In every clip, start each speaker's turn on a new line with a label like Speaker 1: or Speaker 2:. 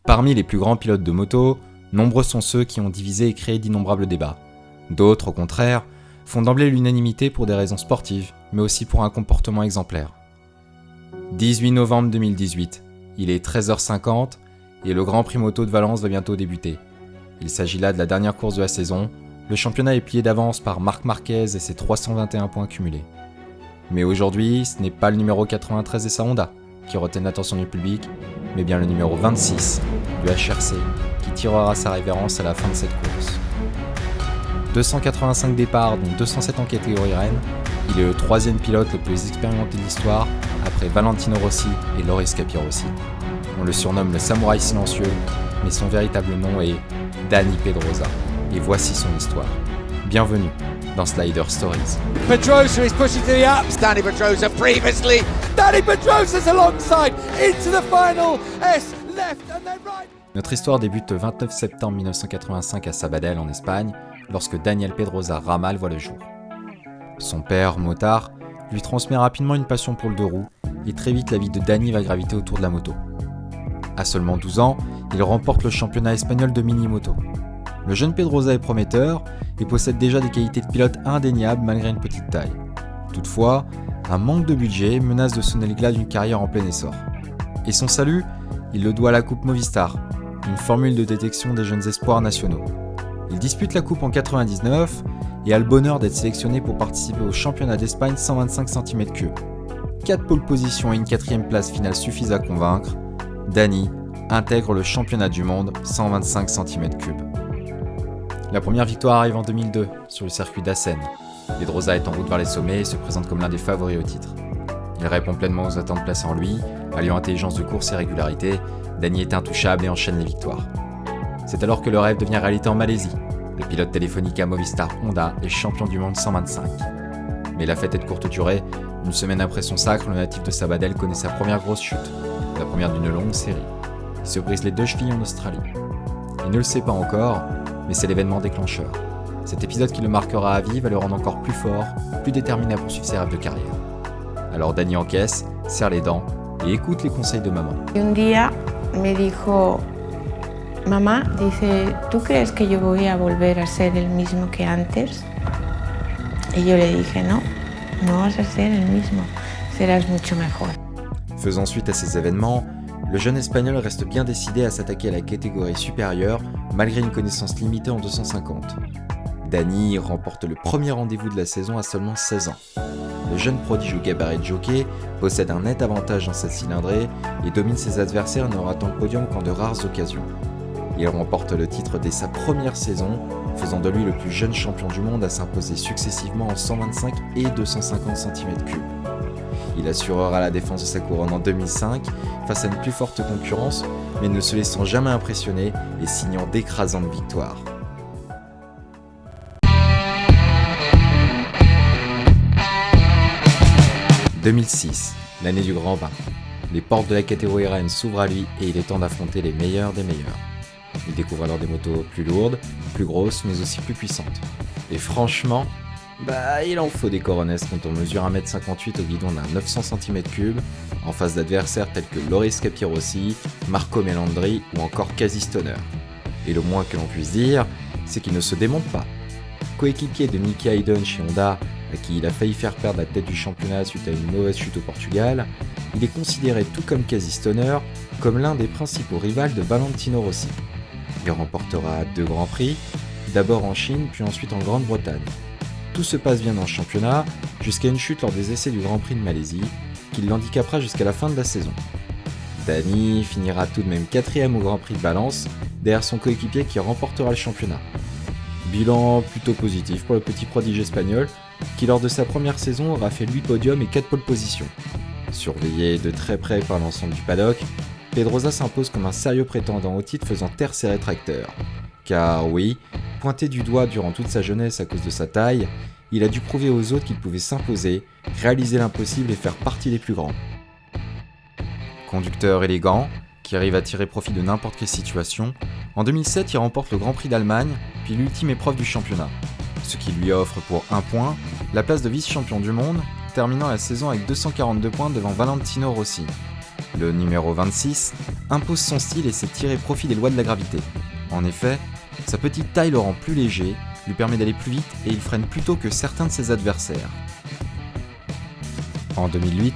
Speaker 1: Parmi les plus grands pilotes de moto, nombreux sont ceux qui ont divisé et créé d'innombrables débats. D'autres, au contraire, font d'emblée l'unanimité pour des raisons sportives, mais aussi pour un comportement exemplaire. 18 novembre 2018, il est 13h50 et le Grand Prix moto de Valence va bientôt débuter. Il s'agit là de la dernière course de la saison, le championnat est plié d'avance par Marc Marquez et ses 321 points cumulés. Mais aujourd'hui, ce n'est pas le numéro 93 et sa Honda qui retiennent l'attention du public, mais bien le numéro 26 du HRC qui tirera sa révérence à la fin de cette course. 285 départs, dont 207 en catégorie Rennes, il est le troisième pilote le plus expérimenté de l'histoire, après Valentino Rossi et Loris Capirossi. On le surnomme le samouraï silencieux, mais son véritable nom est Dani Pedrosa. Et voici son histoire. Bienvenue dans Slider Stories.
Speaker 2: Pedrosa is pushing to the ups. Dani Pedrosa previously. Dani Pedrosa's alongside into the final. S left and then right.
Speaker 1: Notre histoire débute le 29 septembre 1985 à Sabadell en Espagne, lorsque Daniel Pedrosa Ramal voit le jour. Son père, motard, lui transmet rapidement une passion pour le deux roues, et très vite la vie de Dani va graviter autour de la moto. À seulement 12 ans, il remporte le championnat espagnol de mini-moto. Le jeune Pedrosa est prometteur et possède déjà des qualités de pilote indéniables malgré une petite taille. Toutefois, un manque de budget menace de sonner le glas d'une carrière en plein essor. Et son salut, il le doit à la Coupe Movistar, une formule de détection des jeunes espoirs nationaux. Il dispute la Coupe en 99 et a le bonheur d'être sélectionné pour participer au championnat d'Espagne 125 cm3. 4 pole positions et une 4e place finale suffisent à convaincre. Dani intègre le championnat du monde 125 cm3. La première victoire arrive en 2002 sur le circuit d'Assen. Pedrosa est en route vers les sommets et se présente comme l'un des favoris au titre. Il répond pleinement aux attentes placées en lui, alliant intelligence de course et régularité. Dani est intouchable et enchaîne les victoires. C'est alors que le rêve devient réalité en Malaisie. Le pilote téléphonique à Movistar Honda est champion du monde 125. Mais la fête est de courte durée. Une semaine après son sacre, le natif de Sabadell connaît sa première grosse chute, la première d'une longue série. Il se brise les 2 chevilles en Australie. Il ne le sait pas encore, mais c'est l'événement déclencheur. Cet épisode qui le marquera à vie va le rendre encore plus fort, plus déterminé à poursuivre ses rêves de carrière. Alors Dani encaisse, serre les dents et écoute les conseils de maman.
Speaker 3: Un día me dijo, mamá, dice, ¿tú crees que yo voy a volver a ser el mismo que antes? Y yo le dije, no, no vas a ser el mismo, serás mucho mejor.
Speaker 1: Faisant suite à ces événements, le jeune Espagnol reste bien décidé à s'attaquer à la catégorie supérieure malgré une connaissance limitée en 250. Dani remporte le premier rendez-vous de la saison à seulement 16 ans. Le jeune prodige au gabarit de jockey possède un net avantage dans cette cylindrée et domine ses adversaires ne ratant le podium qu'en de rares occasions. Il remporte le titre dès sa première saison, faisant de lui le plus jeune champion du monde à s'imposer successivement en 125 et 250 cm3. Il assurera la défense de sa couronne en 2005 face à une plus forte concurrence, mais ne se laissant jamais impressionner et signant d'écrasantes victoires. « 2006, l'année du grand bain. Les portes de la catégorie Rennes s'ouvrent à lui et il est temps d'affronter les meilleurs des meilleurs. Il découvre alors des motos plus lourdes, plus grosses, mais aussi plus puissantes. Et franchement, il en faut des coronesses quand on mesure 1m58 au guidon d'un 900 cm3, en face d'adversaires tels que Loris Capirossi, Marco Melandri ou encore Casey Stoner. Et le moins que l'on puisse dire, c'est qu'il ne se démonte pas. Coéquipier de Nicky Hayden chez Honda, à qui il a failli faire perdre la tête du championnat suite à une mauvaise chute au Portugal, il est considéré, tout comme Casey Stoner, comme l'un des principaux rivals de Valentino Rossi. Il remportera 2 grands prix, d'abord en Chine puis ensuite en Grande-Bretagne. Tout se passe bien dans le championnat, jusqu'à une chute lors des essais du Grand Prix de Malaisie, qui l'handicapera jusqu'à la fin de la saison. Dani finira tout de même 4e au Grand Prix de Valence, derrière son coéquipier qui remportera le championnat. Bilan plutôt positif pour le petit prodige espagnol, qui lors de sa première saison aura fait 8 podiums et 4 pole positions. Surveillé de très près par l'ensemble du paddock, Pedrosa s'impose comme un sérieux prétendant au titre faisant taire ses rétracteurs. Car oui, pointé du doigt durant toute sa jeunesse à cause de sa taille, il a dû prouver aux autres qu'il pouvait s'imposer, réaliser l'impossible et faire partie des plus grands. Conducteur élégant, qui arrive à tirer profit de n'importe quelle situation, en 2007 il remporte le Grand Prix d'Allemagne, puis l'ultime épreuve du championnat, ce qui lui offre pour 1 point la place de vice-champion du monde, terminant la saison avec 242 points devant Valentino Rossi. Le numéro 26 impose son style et sait tirer profit des lois de la gravité. En effet, sa petite taille le rend plus léger, lui permet d'aller plus vite et il freine plus tôt que certains de ses adversaires. En 2008,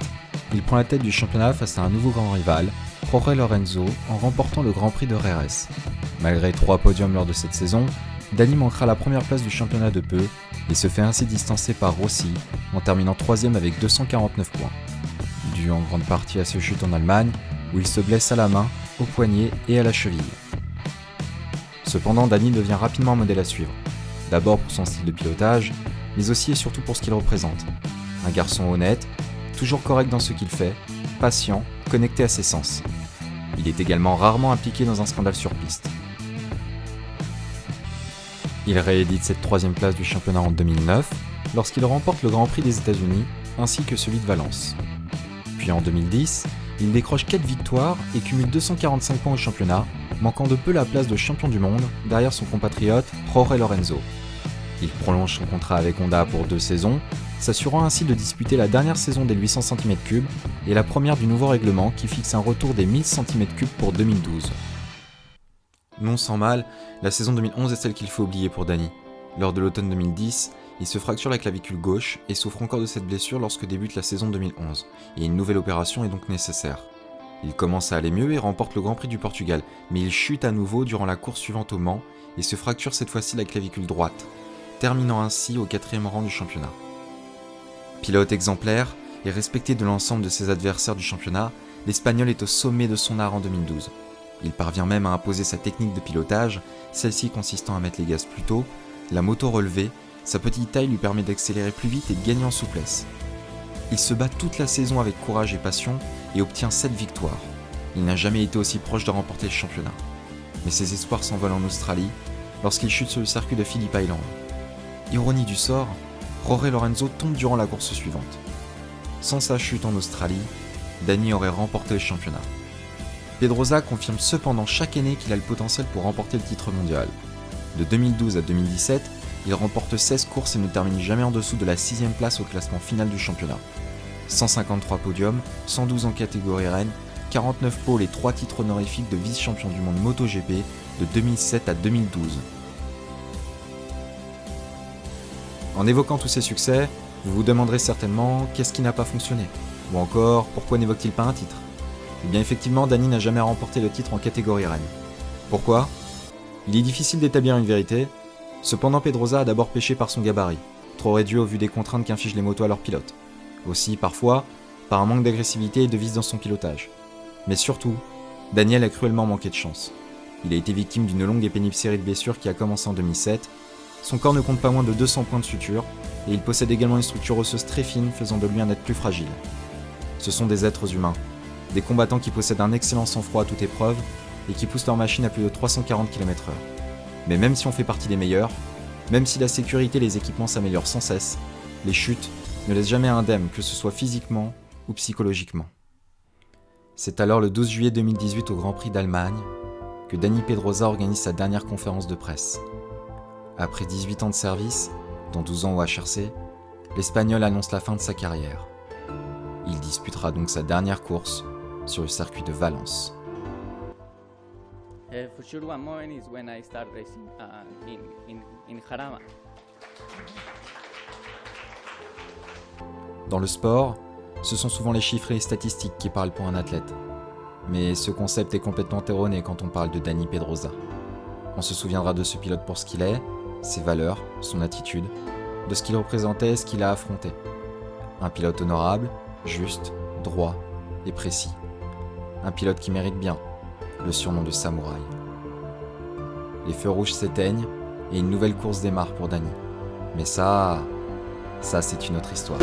Speaker 1: il prend la tête du championnat face à un nouveau grand rival, Jorge Lorenzo, en remportant le Grand Prix de Jerez. Malgré 3 podiums lors de cette saison, Dani manquera la première place du championnat de peu et se fait ainsi distancer par Rossi en terminant 3ème avec 249 points. Dû en grande partie à ses chutes en Allemagne, où il se blesse à la main, au poignet et à la cheville. Cependant, Dani devient rapidement un modèle à suivre. D'abord pour son style de pilotage, mais aussi et surtout pour ce qu'il représente. Un garçon honnête, toujours correct dans ce qu'il fait, patient, connecté à ses sens. Il est également rarement impliqué dans un scandale sur piste. Il réédite cette 3ème place du championnat en 2009, lorsqu'il remporte le Grand Prix des États-Unis, ainsi que celui de Valence. Puis en 2010, il décroche 4 victoires et cumule 245 points au championnat, manquant de peu la place de champion du monde derrière son compatriote Jorge Lorenzo. Il prolonge son contrat avec Honda pour 2 saisons, s'assurant ainsi de disputer la dernière saison des 800 cm3 et la première du nouveau règlement qui fixe un retour des 1000 cm3 pour 2012. Non sans mal, la saison 2011 est celle qu'il faut oublier pour Dani. Lors de l'automne 2010, il se fracture la clavicule gauche et souffre encore de cette blessure lorsque débute la saison 2011, et une nouvelle opération est donc nécessaire. Il commence à aller mieux et remporte le Grand Prix du Portugal, mais il chute à nouveau durant la course suivante au Mans et se fracture cette fois-ci la clavicule droite, terminant ainsi au 4e rang du championnat. Pilote exemplaire et respecté de l'ensemble de ses adversaires du championnat, l'Espagnol est au sommet de son art en 2012. Il parvient même à imposer sa technique de pilotage, celle-ci consistant à mettre les gaz plus tôt, la moto relevée, sa petite taille lui permet d'accélérer plus vite et de gagner en souplesse. Il se bat toute la saison avec courage et passion et obtient 7 victoires. Il n'a jamais été aussi proche de remporter le championnat. Mais ses espoirs s'envolent en Australie lorsqu'il chute sur le circuit de Phillip Island. Ironie du sort, Jorge Lorenzo tombe durant la course suivante. Sans sa chute en Australie, Dani aurait remporté le championnat. Pedrosa confirme cependant chaque année qu'il a le potentiel pour remporter le titre mondial. De 2012 à 2017, il remporte 16 courses et ne termine jamais en dessous de la 6ème place au classement final du championnat. 153 podiums, 112 en catégorie reine, 49 pôles et 3 titres honorifiques de vice-champion du monde MotoGP de 2007 à 2012. En évoquant tous ces succès, vous vous demanderez certainement qu'est-ce qui n'a pas fonctionné, ou encore pourquoi n'évoque-t-il pas un titre. Eh bien effectivement, Dani n'a jamais remporté le titre en catégorie reine. Pourquoi ? Il est difficile d'établir une vérité, cependant Pedrosa a d'abord péché par son gabarit, trop réduit au vu des contraintes qu'infligent les motos à leurs pilotes. Aussi, parfois, par un manque d'agressivité et de vice dans son pilotage. Mais surtout, Daniel a cruellement manqué de chance. Il a été victime d'une longue et pénible série de blessures qui a commencé en 2007. Son corps ne compte pas moins de 200 points de suture, et il possède également une structure osseuse très fine faisant de lui un être plus fragile. Ce sont des êtres humains, des combattants qui possèdent un excellent sang-froid à toute épreuve, et qui poussent leur machine à plus de 340 km/h. Mais même si on fait partie des meilleurs, même si la sécurité et les équipements s'améliorent sans cesse, les chutes ne laissent jamais indemne, que ce soit physiquement ou psychologiquement. C'est alors le 12 juillet 2018 au Grand Prix d'Allemagne que Dani Pedrosa organise sa dernière conférence de presse. Après 18 ans de service, dont 12 ans au HRC, l'Espagnol annonce la fin de sa carrière. Il disputera donc sa dernière course sur le circuit de Valence.
Speaker 4: For sure, one moment is when I start racing in Jarama.
Speaker 1: Dans le sport, ce sont souvent les chiffres et les statistiques qui parlent pour un athlète. Mais ce concept est complètement erroné quand on parle de Dani Pedrosa. On se souviendra de ce pilote pour ce qu'il est, ses valeurs, son attitude, de ce qu'il représentait et ce qu'il a affronté. Un pilote honorable, juste, droit et précis. Un pilote qui mérite bien le surnom de samouraï. Les feux rouges s'éteignent et une nouvelle course démarre pour Dani. Mais ça c'est une autre histoire.